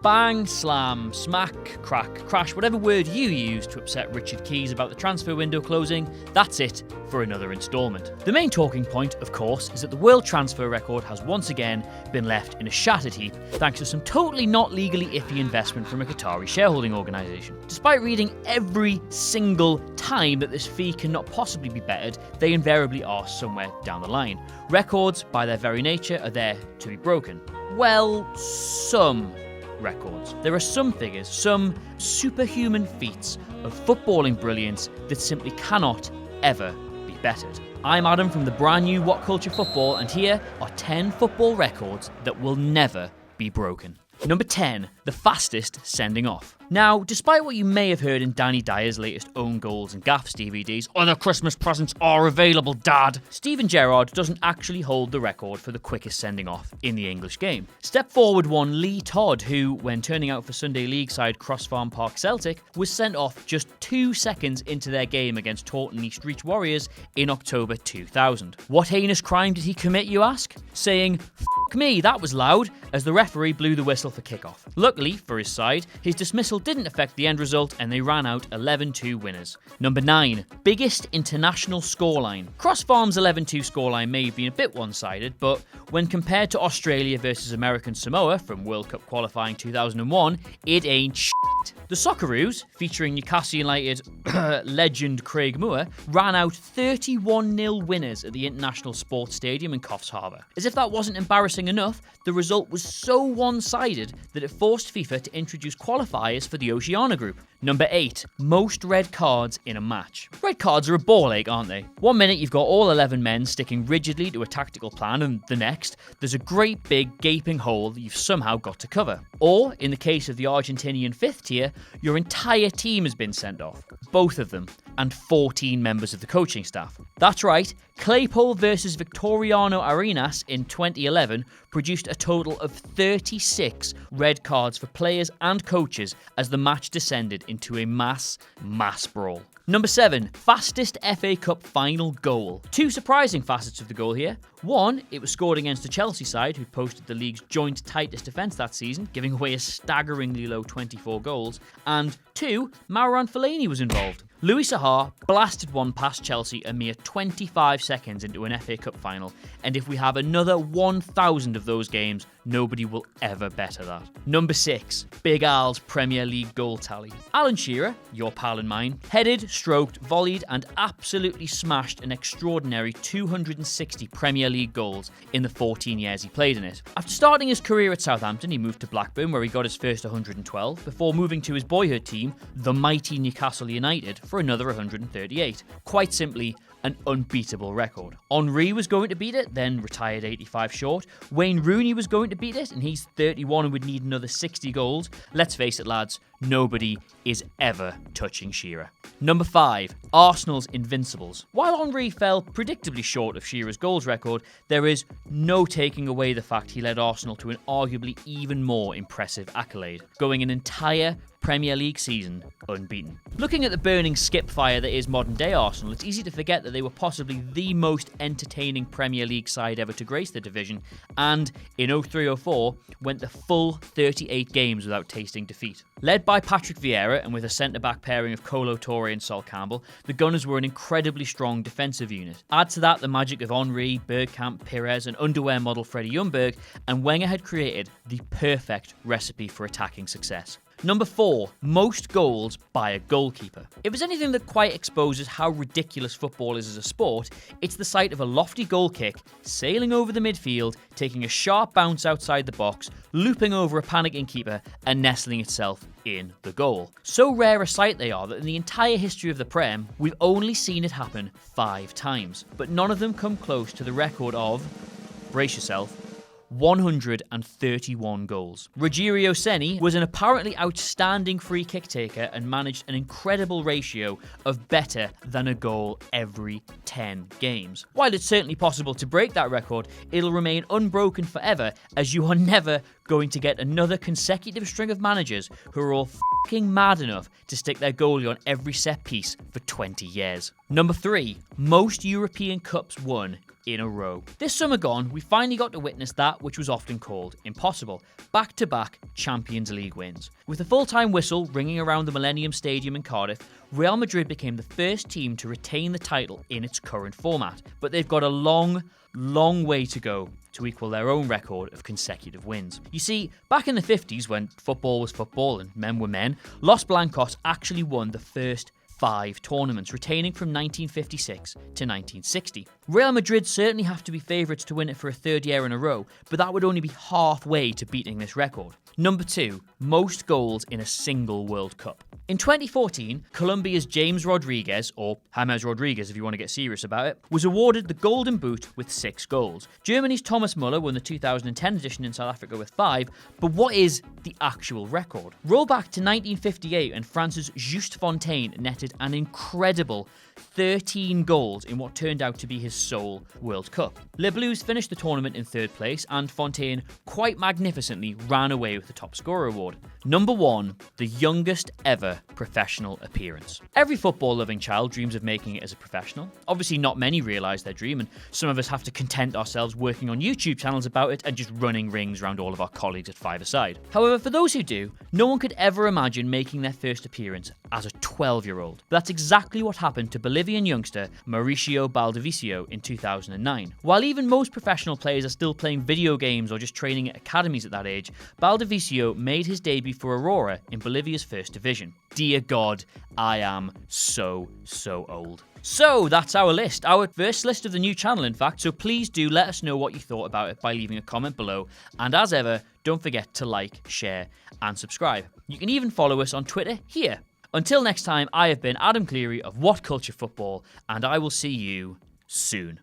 Bang, slam, smack, crack, crash, whatever word you use to upset Richard Keys about the transfer window closing, that's it for another instalment. The main talking point, of course, is that the world transfer record has once again been left in a shattered heap thanks to some totally not legally iffy investment from a Qatari shareholding organisation. Despite reading every single time that this fee cannot possibly be bettered, they invariably are somewhere down the line. Records, by their very nature, are there to be broken. Well, some records. There are some figures, some superhuman feats of footballing brilliance that simply cannot ever be bettered. I'm Adam from the brand new WhatCulture Football, and here are 10 football records that will never be broken. Number 10, the fastest sending off. Now, despite what you may have heard in Danny Dyer's latest Own Goals and Gaffs DVDs, other Christmas presents are available, Dad, Steven Gerrard doesn't actually hold the record for the quickest sending off in the English game. Step forward one Lee Todd, who, when turning out for Sunday League side Cross Farm Park Celtic, was sent off just 2 seconds into their game against Taunton East Reach Warriors in October 2000. What heinous crime did he commit, you ask? Saying, "F*** me, that was loud," as the referee blew the whistle for kickoff. Luckily, for his side, his dismissal didn't affect the end result and they ran out 11-2 winners. Number 9, biggest international scoreline. Cross Farm's 11-2 scoreline may have been a bit one-sided, but when compared to Australia versus American Samoa from World Cup qualifying 2001, it ain't shit. The Socceroos, featuring Newcastle United legend Craig Moore, ran out 31-0 winners at the International Sports Stadium in Coffs Harbour. As if that wasn't embarrassing enough, the result was so one-sided that it forced FIFA to introduce qualifiers for the Oceania Group. Number 8, most red cards in a match. Red cards are a ball ache, aren't they? One minute you've got all 11 men sticking rigidly to a tactical plan, and the next, there's a great big gaping hole that you've somehow got to cover. Or, in the case of the Argentinian 5th tier, your entire team has been sent off. Both of them, and 14 members of the coaching staff. That's right, Claypole versus Victoriano Arenas in 2011 produced a total of 36 red cards for players and coaches as the match descended into a mass brawl. Number 7, fastest FA Cup final goal. 2 surprising facets of the goal here. 1, it was scored against the Chelsea side, who posted the league's joint tightest defence that season, giving away a staggeringly low 24 goals. And 2, Marouane Fellaini was involved. Louis Saha blasted one past Chelsea a mere 25 seconds into an FA Cup final, and if we have another 1,000 of those games, nobody will ever better that. Number 6, Big Al's Premier League goal tally. Alan Shearer, your pal and mine, headed, stroked, volleyed and absolutely smashed an extraordinary 260 Premier League goals in the 14 years he played in it. After starting his career at Southampton, he moved to Blackburn where he got his first 112, before moving to his boyhood team, the mighty Newcastle United, for another 138. Quite simply, an unbeatable record. Henry was going to beat it, then retired 85 short. Wayne Rooney was going to beat it, and he's 31 and would need another 60 goals. Let's face it, lads, nobody is ever touching Shearer. Number 5, Arsenal's Invincibles. While Henry fell predictably short of Shearer's goals record, there is no taking away the fact he led Arsenal to an arguably even more impressive accolade, going an entire Premier League season unbeaten. Looking at the burning skip fire that is modern day Arsenal, it's easy to forget that they were possibly the most entertaining Premier League side ever to grace the division, and in 03-04 went the full 38 games without tasting defeat. Led by Patrick Vieira and with a centre-back pairing of Kolo Touré and Sol Campbell, the Gunners were an incredibly strong defensive unit. Add to that the magic of Henry, Bergkamp, Pires and underwear model Freddie Ljungberg, and Wenger had created the perfect recipe for attacking success. Number 4, most goals by a goalkeeper. If there's anything that quite exposes how ridiculous football is as a sport, it's the sight of a lofty goal kick, sailing over the midfield, taking a sharp bounce outside the box, looping over a panicking keeper, and nestling itself in the goal. So rare a sight they are that in the entire history of the Prem, we've only seen it happen 5 times. But none of them come close to the record of, brace yourself, 131 goals. Rogério Ceni was an apparently outstanding free kick taker and managed an incredible ratio of better than a goal every 10 games. While it's certainly possible to break that record, it'll remain unbroken forever, as you are never going to get another consecutive string of managers who are all fucking mad enough to stick their goalie on every set piece for 20 years. Number 3, most European Cups won in a row. This summer gone, we finally got to witness that which was often called impossible: back-to-back Champions League wins. With a full-time whistle ringing around the Millennium Stadium in Cardiff, Real Madrid became the first team to retain the title in its current format, but they've got a long way to go to equal their own record of consecutive wins. You see, back in the 50s, when football was football and men were men, Los Blancos actually won the first 5 tournaments, retaining from 1956 to 1960. Real Madrid certainly have to be favourites to win it for a 3rd year in a row, but that would only be halfway to beating this record. Number 2, most goals in a single World Cup. In 2014, Colombia's James Rodriguez, or James Rodriguez if you want to get serious about it, was awarded the Golden Boot with 6 goals. Germany's Thomas Müller won the 2010 edition in South Africa with 5, but what is the actual record? Roll back to 1958 and France's Just Fontaine netted an incredible 13 goals in what turned out to be his sole World Cup. Les Bleus finished the tournament in 3rd place, and Fontaine quite magnificently ran away with the top scorer award. Number 1, the youngest ever professional appearance. Every football-loving child dreams of making it as a professional. Obviously, not many realise their dream, and some of us have to content ourselves working on YouTube channels about it and just running rings around all of our colleagues at 5-a-side. However, for those who do, no one could ever imagine making their first appearance as a 12-year-old. But that's exactly what happened to Bolivian youngster Mauricio Baldivicio in 2009. While even most professional players are still playing video games or just training at academies at that age, Baldivicio made his debut for Aurora in Bolivia's 1st division. Dear God, I am so old. So that's our list, our first list of the new channel in fact, so please do let us know what you thought about it by leaving a comment below, and as ever, don't forget to like, share and subscribe. You can even follow us on Twitter here. Until next time, I have been Adam Cleary of WhatCulture Football, and I will see you soon.